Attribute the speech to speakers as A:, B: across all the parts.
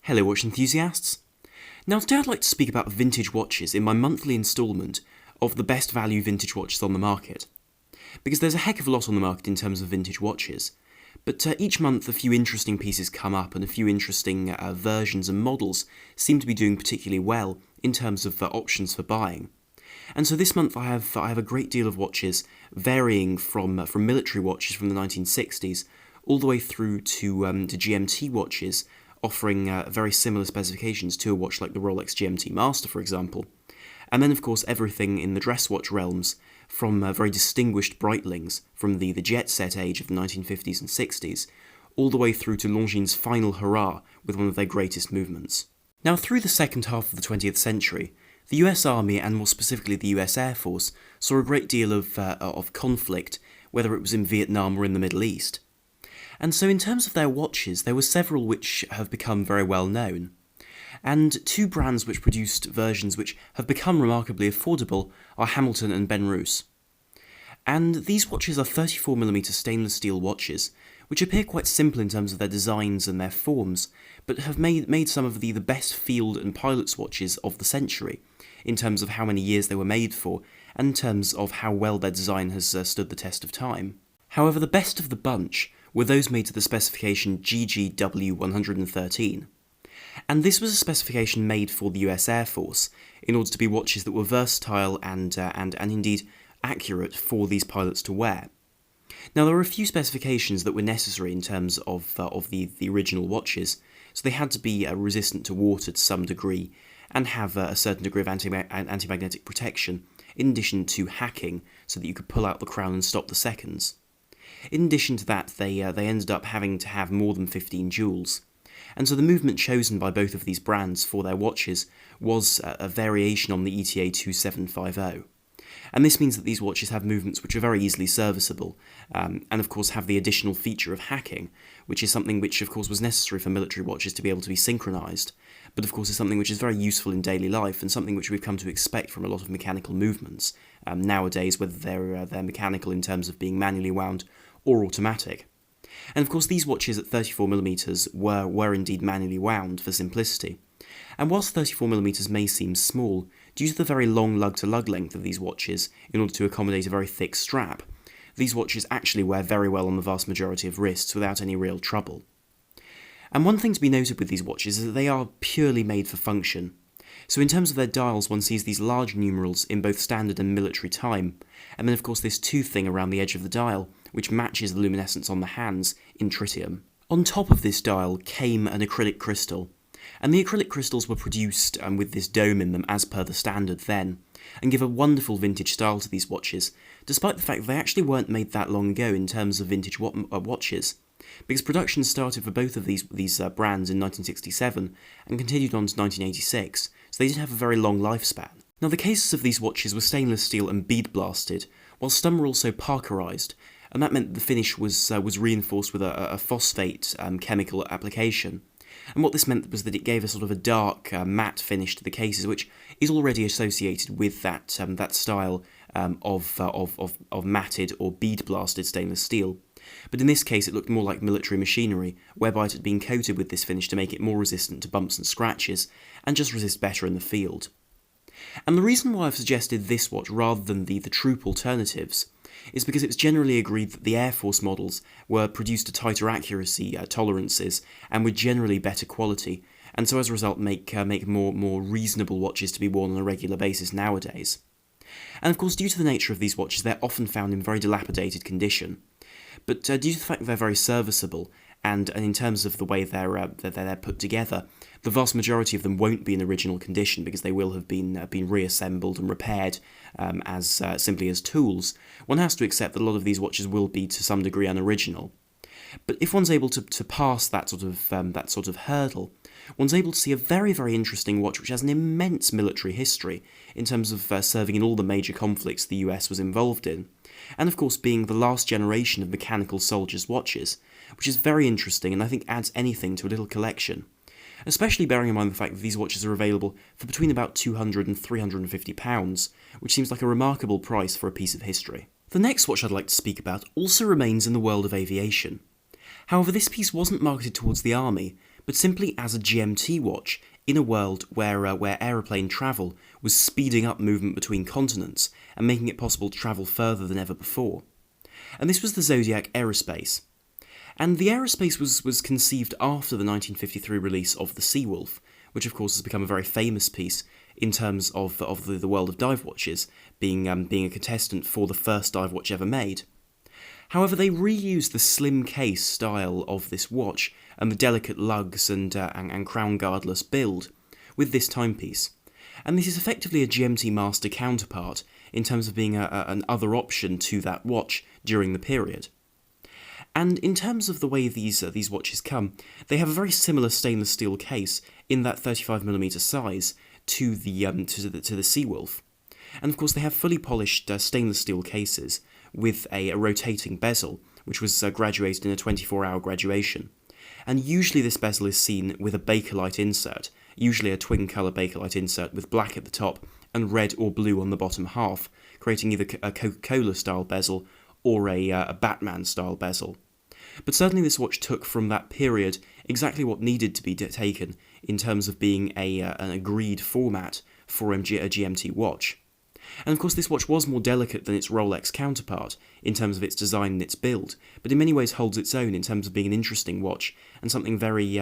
A: Hello watch enthusiasts! Now today I'd like to speak about vintage watches in my monthly instalment of the best value vintage watches on the market. Because there's a heck of a lot on the market in terms of vintage watches, but each month a few interesting pieces come up and a few interesting versions and models seem to be doing particularly well in terms of options for buying. And so this month I have a great deal of watches varying from military watches from the 1960s all the way through to GMT watches offering very similar specifications to a watch like the Rolex GMT Master, for example. And then, of course, everything in the dress watch realms, from very distinguished Breitlings from the jet set age of the 1950s and 60s, all the way through to Longines' final hurrah with one of their greatest movements. Now, through the second half of the 20th century, the US Army, and more specifically the US Air Force, saw a great deal of conflict, whether it was in Vietnam or in the Middle East. And so in terms of their watches, there were several which have become very well known. And two brands which produced versions which have become remarkably affordable are Hamilton and Benrus. And these watches are 34mm stainless steel watches, which appear quite simple in terms of their designs and their forms, but have made some of the best field and pilots watches of the century, in terms of how many years they were made for, and in terms of how well their design has stood the test of time. However, the best of the bunch were those made to the specification GGW113. And this was a specification made for the US Air Force in order to be watches that were versatile and indeed accurate for these pilots to wear. Now, there were a few specifications that were necessary in terms of the original watches, so they had to be resistant to water to some degree and have a certain degree of anti-magnetic protection, in addition to hacking, so that you could pull out the crown and stop the seconds. In addition to that, they ended up having to have more than 15 jewels. And so the movement chosen by both of these brands for their watches was a variation on the ETA 2750. And this means that these watches have movements which are very easily serviceable, and of course have the additional feature of hacking, which is something which of course was necessary for military watches to be able to be synchronised, but of course is something which is very useful in daily life and something which we've come to expect from a lot of mechanical movements nowadays, whether they're mechanical in terms of being manually wound or automatic. And of course these watches at 34mm were indeed manually wound for simplicity. And whilst 34mm may seem small, due to the very long lug-to-lug length of these watches in order to accommodate a very thick strap, these watches actually wear very well on the vast majority of wrists without any real trouble. And one thing to be noted with these watches is that they are purely made for function. So in terms of their dials, one sees these large numerals in both standard and military time, and then of course this tooth thing around the edge of the dial, which matches the luminescence on the hands in tritium. On top of this dial came an acrylic crystal, and the acrylic crystals were produced with this dome in them as per the standard then, and give a wonderful vintage style to these watches, despite the fact that they actually weren't made that long ago in terms of vintage watches, because production started for both of these brands in 1967 and continued on to 1986, so they did have a very long lifespan. Now the cases of these watches were stainless steel and bead blasted, while some were also parkerized, and that meant that the finish was reinforced with a phosphate chemical application. And what this meant was that it gave a sort of a dark, matte finish to the cases, which is already associated with that style of matted or bead-blasted stainless steel. But in this case, it looked more like military machinery, whereby it had been coated with this finish to make it more resistant to bumps and scratches, and just resist better in the field. And the reason why I've suggested this watch rather than the troop alternatives is because it's generally agreed that the Air Force models were produced to tighter accuracy tolerances and were generally better quality, and so as a result make more reasonable watches to be worn on a regular basis nowadays. And of course, due to the nature of these watches, they're often found in very dilapidated condition. But due to the fact that they're very serviceable, and in terms of the way they're put together, the vast majority of them won't be in original condition because they will have been reassembled and repaired as simply as tools. One has to accept that a lot of these watches will be to some degree unoriginal. But if one's able to pass that sort of hurdle, one's able to see a very, very interesting watch which has an immense military history in terms of serving in all the major conflicts the US was involved in, and of course being the last generation of mechanical soldiers' watches, which is very interesting and I think adds anything to a little collection, especially bearing in mind the fact that these watches are available for between about £200 and £350, which seems like a remarkable price for a piece of history. The next watch I'd like to speak about also remains in the world of aviation. However, this piece wasn't marketed towards the army, but simply as a GMT watch in a world where aeroplane travel was speeding up movement between continents and making it possible to travel further than ever before. And this was the Zodiac Aerospace. And the Aerospace was conceived after the 1953 release of the Seawolf, which of course has become a very famous piece in terms of the world of dive watches, being a contestant for the first dive watch ever made. However, they reused the slim case style of this watch and the delicate lugs and crown guardless build with this timepiece. And this is effectively a GMT Master counterpart in terms of being an other option to that watch during the period. And in terms of the way these watches come, they have a very similar stainless steel case in that 35mm size to the Seawolf. And of course they have fully polished stainless steel cases with a rotating bezel, which was graduated in a 24-hour graduation. And usually this bezel is seen with a Bakelite insert, usually a twin-colour Bakelite insert with black at the top and red or blue on the bottom half, creating either a Coca-Cola style bezel or a Batman style bezel. But certainly this watch took from that period exactly what needed to be taken in terms of being an agreed format for a GMT watch. And of course this watch was more delicate than its Rolex counterpart in terms of its design and its build, but in many ways holds its own in terms of being an interesting watch and something very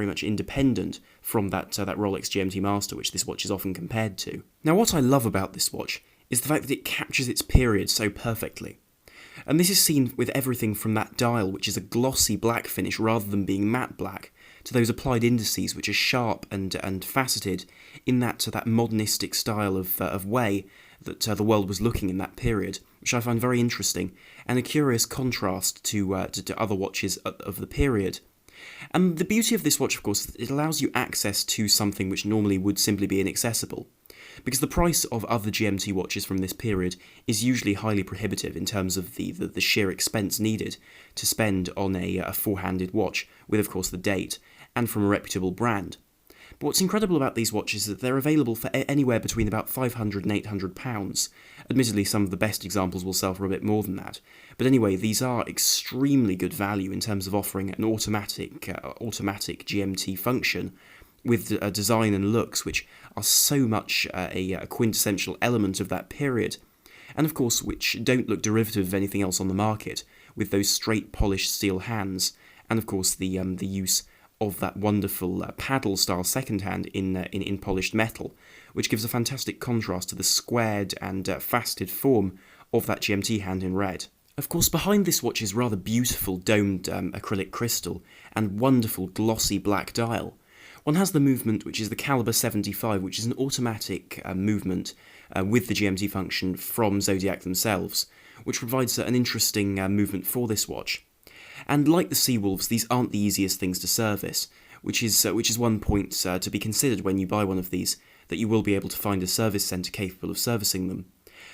A: much independent from that Rolex GMT Master, which this watch is often compared to. Now what I love about this watch is the fact that it captures its period so perfectly. And this is seen with everything from that dial, which is a glossy black finish rather than being matte black, to those applied indices, which are sharp and faceted in that modernistic style of way that the world was looking in that period, which I find very interesting, and a curious contrast to other watches of the period. And the beauty of this watch, of course, it allows you access to something which normally would simply be inaccessible, because the price of other GMT watches from this period is usually highly prohibitive in terms of the sheer expense needed to spend on a four-handed watch, with of course the date, and from a reputable brand. But what's incredible about these watches is that they're available for anywhere between about £500 and £800. Admittedly, some of the best examples will sell for a bit more than that. But anyway, these are extremely good value in terms of offering an automatic GMT function with a design and looks which are so much a quintessential element of that period, and of course which don't look derivative of anything else on the market, with those straight polished steel hands, and of course the use of that wonderful paddle-style second hand in polished metal, which gives a fantastic contrast to the squared and faceted form of that GMT hand in red. Of course, behind this watch is rather beautiful domed acrylic crystal and wonderful glossy black dial. One has the movement, which is the Caliber 75, which is an automatic movement with the GMT function from Zodiac themselves, which provides an interesting movement for this watch. And like the Seawolves, these aren't the easiest things to service, which is one point to be considered when you buy one of these, that you will be able to find a service centre capable of servicing them.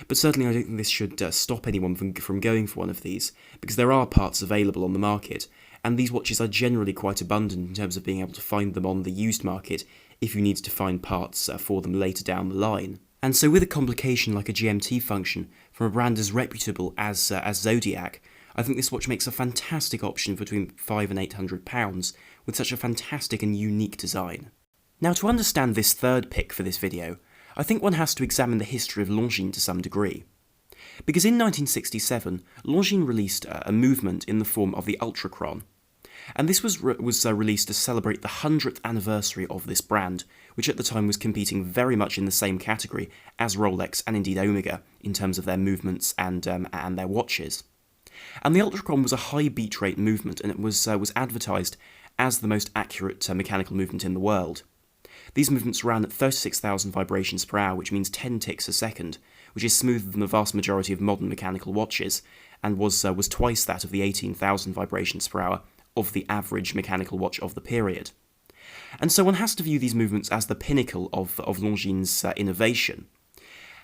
A: But certainly I don't think this should stop anyone from going for one of these, because there are parts available on the market, and these watches are generally quite abundant in terms of being able to find them on the used market if you need to find parts for them later down the line. And so with a complication like a GMT function from a brand as reputable as Zodiac, I think this watch makes a fantastic option between £500 and £800 with such a fantastic and unique design. Now, to understand this third pick for this video, I think one has to examine the history of Longines to some degree. Because in 1967, Longines released a movement in the form of the Ultrachron, and this was released to celebrate the 100th anniversary of this brand, which at the time was competing very much in the same category as Rolex and indeed Omega in terms of their movements and their watches. And the Ultrachron was a high beat rate movement, and it was advertised as the most accurate mechanical movement in the world. These movements ran at 36,000 vibrations per hour, which means 10 ticks a second, which is smoother than the vast majority of modern mechanical watches, and was twice that of the 18,000 vibrations per hour of the average mechanical watch of the period. And so one has to view these movements as the pinnacle of Longines' innovation.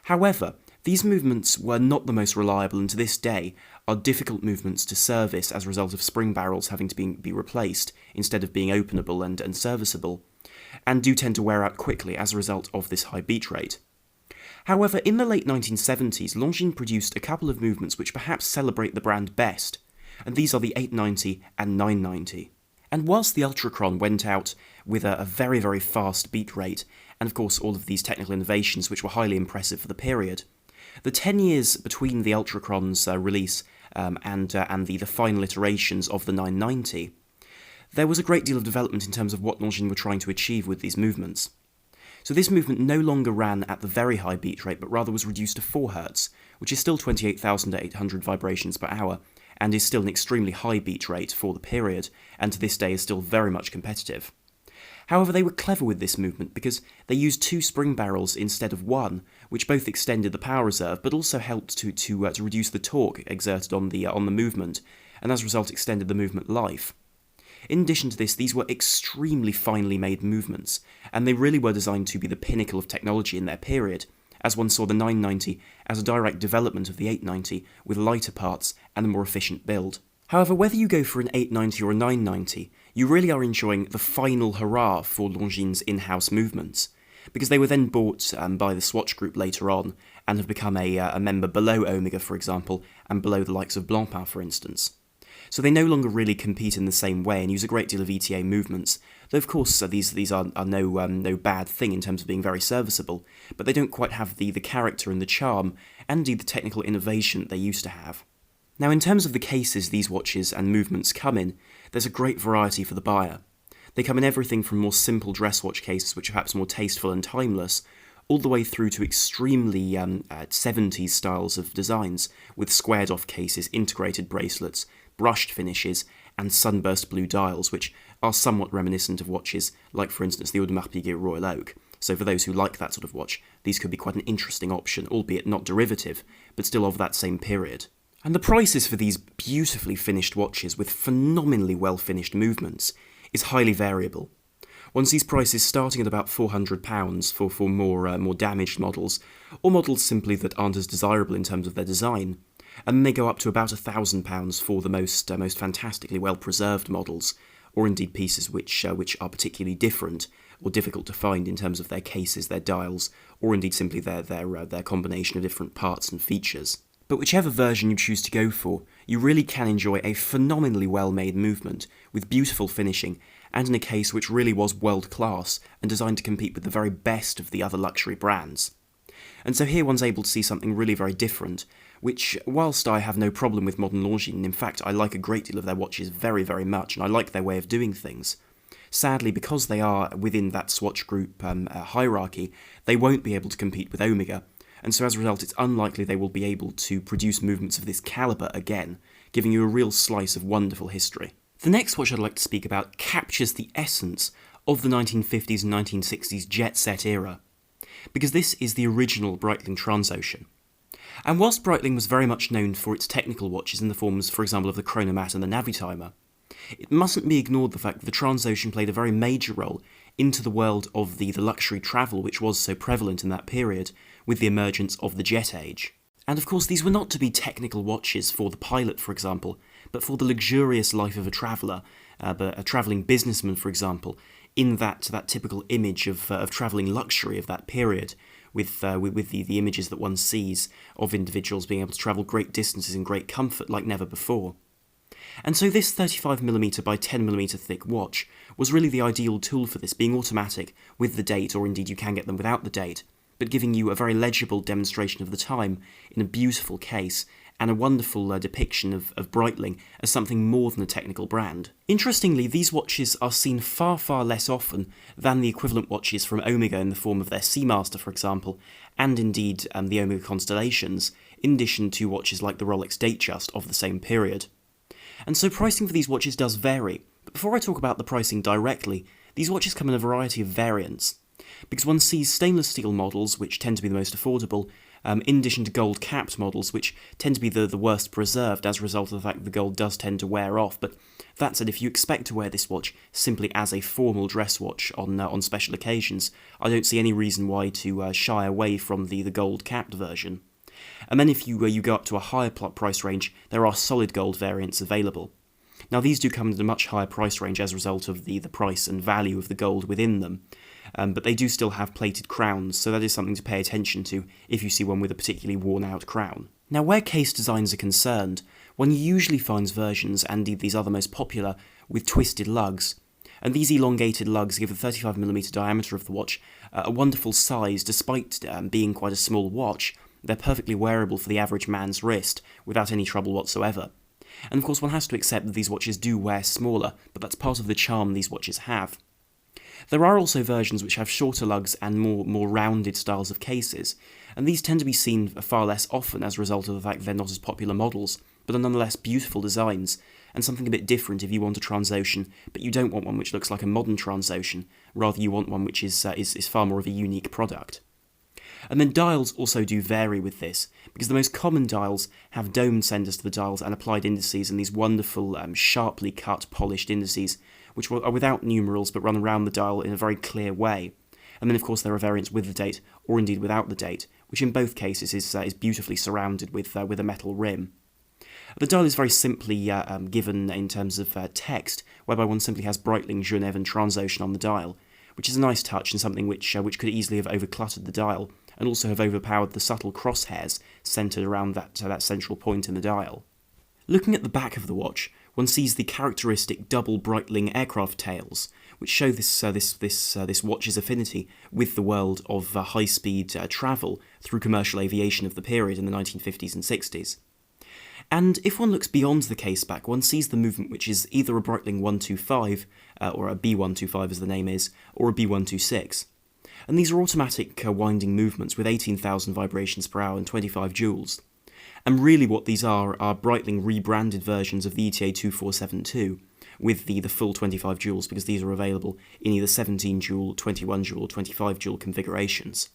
A: However, these movements were not the most reliable, and to this day are difficult movements to service as a result of spring barrels having to be replaced instead of being openable and serviceable, and do tend to wear out quickly as a result of this high beat rate. However, in the late 1970s, Longines produced a couple of movements which perhaps celebrate the brand best, and these are the 890 and 990. And whilst the Ultrachron went out with a very, very fast beat rate, and of course all of these technical innovations which were highly impressive for the period, the 10 years between the Ultrachron's release and the final iterations of the 990, there was a great deal of development in terms of what Longines were trying to achieve with these movements. So this movement no longer ran at the very high beat rate, but rather was reduced to 4 Hz, which is still 28,800 vibrations per hour, and is still an extremely high beat rate for the period, and to this day is still very much competitive. However, they were clever with this movement because they used 2 spring barrels instead of 1, which both extended the power reserve, but also helped to reduce the torque exerted on the movement, and as a result extended the movement life. In addition to this, these were extremely finely made movements, and they really were designed to be the pinnacle of technology in their period, as one saw the 990 as a direct development of the 890 with lighter parts and a more efficient build. However, whether you go for an 890 or a 990, you really are enjoying the final hurrah for Longines' in-house movements, because they were then bought by the Swatch Group later on, and have become a member below Omega, for example, and below the likes of Blancpain, for instance. So they no longer really compete in the same way and use a great deal of ETA movements, though of course these are no bad thing in terms of being very serviceable, but they don't quite have the character and the charm, and indeed the technical innovation they used to have. Now in terms of the cases these watches and movements come in, there's a great variety for the buyer. They come in everything from more simple dress watch cases which are perhaps more tasteful and timeless, all the way through to extremely 70s styles of designs, with squared off cases, integrated bracelets, brushed finishes, and sunburst blue dials, which are somewhat reminiscent of watches like, for instance, the Audemars Piguet Royal Oak. So for those who like that sort of watch, these could be quite an interesting option, albeit not derivative, but still of that same period. And the prices for these beautifully finished watches with phenomenally well-finished movements is highly variable. One sees prices starting at about £400 for more damaged models, or models simply that aren't as desirable in terms of their design, and then they go up to about £1,000 for the most fantastically well-preserved models, or indeed pieces which are particularly different or difficult to find in terms of their cases, their dials, or indeed simply their combination of different parts and features. But whichever version you choose to go for, you really can enjoy a phenomenally well-made movement with beautiful finishing, and in a case which really was world-class and designed to compete with the very best of the other luxury brands. And so here one's able to see something really very different, which, whilst I have no problem with modern Longines, in fact I like a great deal of their watches very, very much, and I like their way of doing things. Sadly, because they are within that Swatch Group hierarchy, they won't be able to compete with Omega, and so as a result it's unlikely they will be able to produce movements of this calibre again, giving you a real slice of wonderful history. The next watch I'd like to speak about captures the essence of the 1950s and 1960s jet set era, because this is the original Breitling Transocean. And whilst Breitling was very much known for its technical watches in the forms, for example, of the Chronomat and the Navitimer, it mustn't be ignored the fact that the Transocean played a very major role into the world of the luxury travel which was so prevalent in that period with the emergence of the jet age. And of course these were not to be technical watches for the pilot, for example, but for the luxurious life of a traveller, a travelling businessman, for example, in that typical image of travelling luxury of that period, with the images that one sees of individuals being able to travel great distances in great comfort like never before. And so this 35mm by 10mm thick watch was really the ideal tool for this, being automatic with the date, or indeed you can get them without the date, but giving you a very legible demonstration of the time in a beautiful case, and a wonderful depiction of Breitling as something more than a technical brand. Interestingly, these watches are seen far, far less often than the equivalent watches from Omega in the form of their Seamaster, for example, and indeed the Omega Constellations, in addition to watches like the Rolex Datejust of the same period. And so pricing for these watches does vary, but before I talk about the pricing directly, these watches come in a variety of variants, because one sees stainless steel models, which tend to be the most affordable, in addition to gold-capped models, which tend to be the worst preserved as a result of the fact that the gold does tend to wear off. But that said, if you expect to wear this watch simply as a formal dress watch on special occasions, I don't see any reason why to shy away from the gold-capped version. And then if you go up to a higher price range, there are solid gold variants available. Now these do come at a much higher price range as a result of the price and value of the gold within them, but they do still have plated crowns, so that is something to pay attention to if you see one with a particularly worn out crown. Now, where case designs are concerned, one usually finds versions, and indeed these are the most popular, with twisted lugs. And these elongated lugs give the 35mm diameter of the watch a wonderful size. Despite being quite a small watch, they're perfectly wearable for the average man's wrist without any trouble whatsoever. And of course one has to accept that these watches do wear smaller, but that's part of the charm these watches have. There are also versions which have shorter lugs and more rounded styles of cases, and these tend to be seen far less often as a result of the fact they're not as popular models, but are nonetheless beautiful designs, and something a bit different if you want a Transocean, but you don't want one which looks like a modern Transocean, rather you want one which is far more of a unique product. And then dials also do vary with this, because the most common dials have domed centres to the dials and applied indices, and these wonderful, sharply cut, polished indices, which are without numerals but run around the dial in a very clear way. And then of course there are variants with the date, or indeed without the date, which in both cases is beautifully surrounded with a metal rim. The dial is very simply given in terms of text, whereby one simply has Breitling, Genève and Transocean on the dial, which is a nice touch and something which could easily have overcluttered the dial, and also have overpowered the subtle crosshairs centred around that central point in the dial. Looking at the back of the watch, one sees the characteristic double Breitling aircraft tails, which show this watch's affinity with the world of high-speed travel through commercial aviation of the period in the 1950s and 60s. And if one looks beyond the case back, one sees the movement which is either a Breitling 125, or a B125 as the name is, or a B126. And these are automatic winding movements with 18,000 vibrations per hour and 25 joules. And really what these are Breitling rebranded versions of the ETA 2472 with the full 25 joules, because these are available in either 17 joule, 21 joule or 25 joule configurations.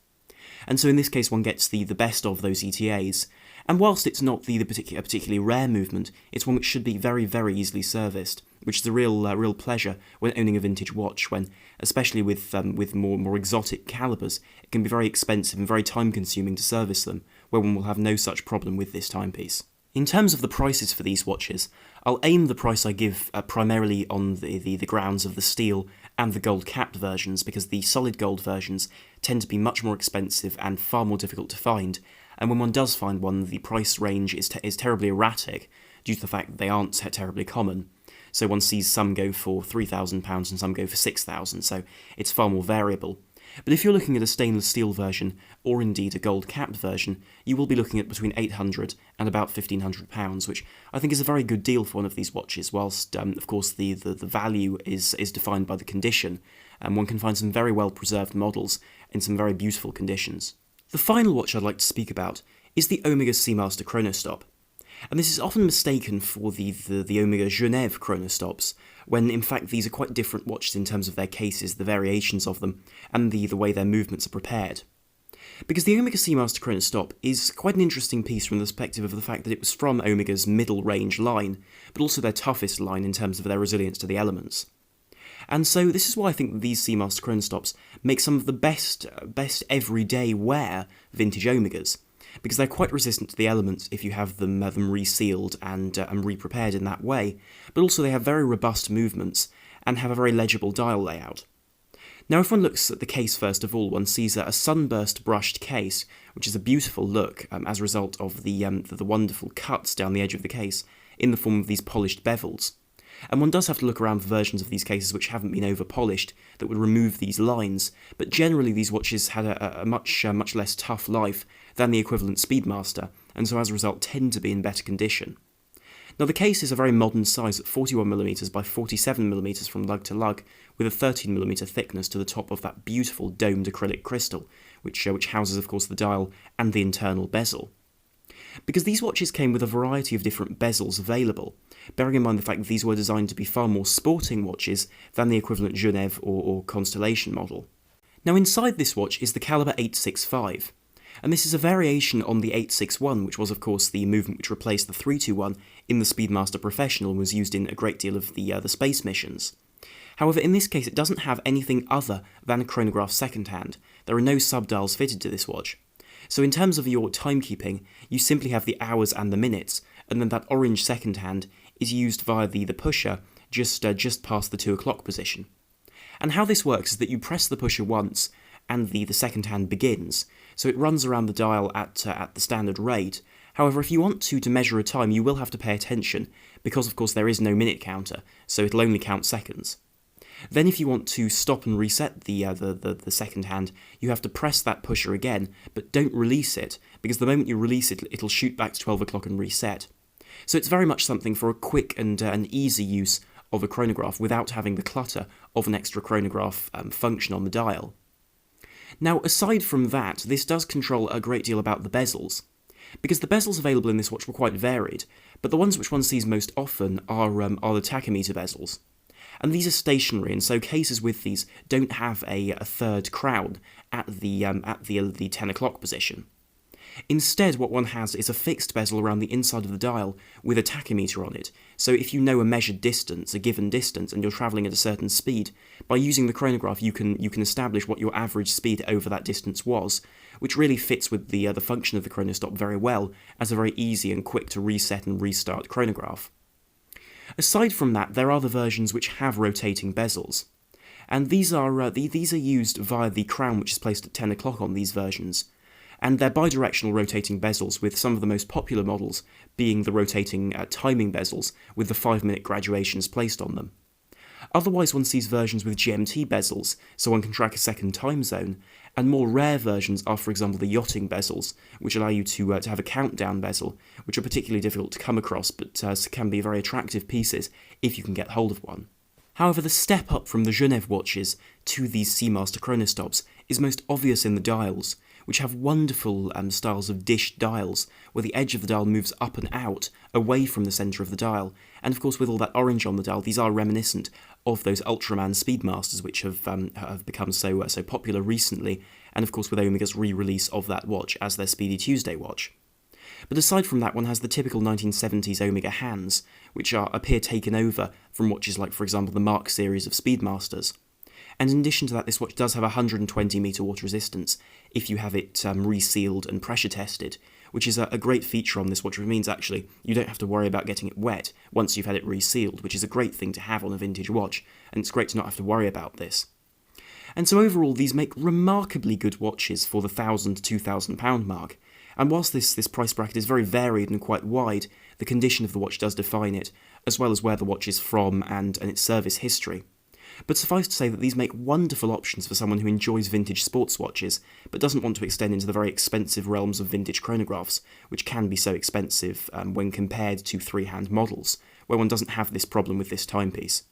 A: And so in this case one gets the best of those ETAs, and whilst it's not a particularly rare movement, it's one which should be very, very easily serviced, which is a real pleasure when owning a vintage watch, when, especially with more exotic calibers, it can be very expensive and very time-consuming to service them, where one will have no such problem with this timepiece. In terms of the prices for these watches, I'll aim the price I give primarily on the grounds of the steel and the gold-capped versions, because the solid gold versions tend to be much more expensive and far more difficult to find, and when one does find one, the price range is terribly erratic due to the fact that they aren't terribly common. So one sees some go for £3,000 and some go for £6,000, so it's far more variable. But if you're looking at a stainless steel version, or indeed a gold-capped version, you will be looking at between £800 and about £1,500, which I think is a very good deal for one of these watches, whilst, of course, the value is defined by the condition, and one can find some very well-preserved models in some very beautiful conditions. The final watch I'd like to speak about is the Omega Seamaster Chronostop. And this is often mistaken for the Omega Genève Chronostops, when in fact these are quite different watches in terms of their cases, the variations of them, and the way their movements are prepared. Because the Omega Seamaster Chronostop is quite an interesting piece from the perspective of the fact that it was from Omega's middle-range line, but also their toughest line in terms of their resilience to the elements. And so this is why I think that these Seamaster Chronostops make some of the best everyday wear vintage Omegas, because they're quite resistant to the elements if you have them resealed and re-prepared in that way, but also they have very robust movements and have a very legible dial layout. Now if one looks at the case first of all, one sees a sunburst brushed case, which is a beautiful look as a result of the wonderful cuts down the edge of the case in the form of these polished bevels. And one does have to look around for versions of these cases which haven't been over-polished that would remove these lines, but generally these watches had a much less tough life than the equivalent Speedmaster, and so as a result tend to be in better condition. Now the case is a very modern size at 41mm by 47mm from lug to lug, with a 13mm thickness to the top of that beautiful domed acrylic crystal, which houses of course the dial and the internal bezel. Because these watches came with a variety of different bezels available, bearing in mind the fact that these were designed to be far more sporting watches than the equivalent Genève or Constellation model. Now inside this watch is the caliber 865, and this is a variation on the 861, which was of course the movement which replaced the 321 in the Speedmaster Professional and was used in a great deal of the space missions. However, in this case it doesn't have anything other than a chronograph second hand. There are no subdials fitted to this watch. So in terms of your timekeeping, you simply have the hours and the minutes, and then that orange second hand is used via the pusher just past the 2 o'clock position. And how this works is that you press the pusher once, and the second hand begins, so it runs around the dial at the standard rate. However, if you want to measure a time, you will have to pay attention, because of course there is no minute counter, so it'll only count seconds. Then if you want to stop and reset the second hand, you have to press that pusher again, but don't release it, because the moment you release it, it'll shoot back to 12 o'clock and reset. So it's very much something for a quick and an easy use of a chronograph without having the clutter of an extra chronograph function on the dial. Now, aside from that, this does control a great deal about the bezels, because the bezels available in this watch were quite varied, but the ones which one sees most often are the tachymeter bezels. And these are stationary, and so cases with these don't have a third crown at the 10 o'clock position. Instead, what one has is a fixed bezel around the inside of the dial with a tachymeter on it, so if you know a measured distance, a given distance, and you're travelling at a certain speed, by using the chronograph you can establish what your average speed over that distance was, which really fits with the function of the Chronostop very well as a very easy and quick to reset and restart chronograph. Aside from that, there are the versions which have rotating bezels, and these are used via the crown which is placed at 10 o'clock on these versions, and they're bidirectional rotating bezels, with some of the most popular models being the rotating timing bezels with the 5-minute graduations placed on them. Otherwise, one sees versions with GMT bezels, so one can track a second time zone, and more rare versions are, for example, the yachting bezels, which allow you to have a countdown bezel, which are particularly difficult to come across, but can be very attractive pieces if you can get hold of one. However, the step up from the Genève watches to these Seamaster Chronostops is most obvious in the dials, which have wonderful styles of dished dials, where the edge of the dial moves up and out, away from the centre of the dial, and of course with all that orange on the dial, these are reminiscent of those Ultraman Speedmasters which have become so popular recently, and of course with Omega's re-release of that watch as their Speedy Tuesday watch. But aside from that, one has the typical 1970s Omega hands, which appear taken over from watches like, for example, the Mark series of Speedmasters. And in addition to that, this watch does have 120 metre water resistance if you have it resealed and pressure tested, which is a great feature on this watch, which means actually you don't have to worry about getting it wet once you've had it resealed, which is a great thing to have on a vintage watch, and it's great to not have to worry about this. And so overall, these make remarkably good watches for the £1,000 to £2,000 mark, and whilst this price bracket is very varied and quite wide, the condition of the watch does define it, as well as where the watch is from and its service history. But suffice to say that these make wonderful options for someone who enjoys vintage sports watches, but doesn't want to extend into the very expensive realms of vintage chronographs, which can be so expensive when compared to three-hand models, where one doesn't have this problem with this timepiece.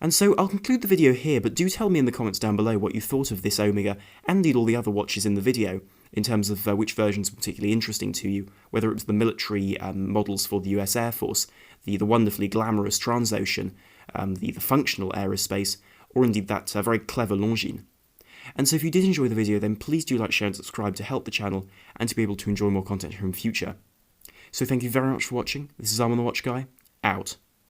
A: And so I'll conclude the video here, but do tell me in the comments down below what you thought of this Omega, and indeed all the other watches in the video, in terms of which versions were particularly interesting to you, whether it was the military models for the US Air Force, the wonderfully glamorous Transocean, the functional aerospace, or indeed that very clever Longines. And so if you did enjoy the video, then please do like, share and subscribe to help the channel and to be able to enjoy more content here in future. So thank you very much for watching. This is Armand the Watch Guy, out.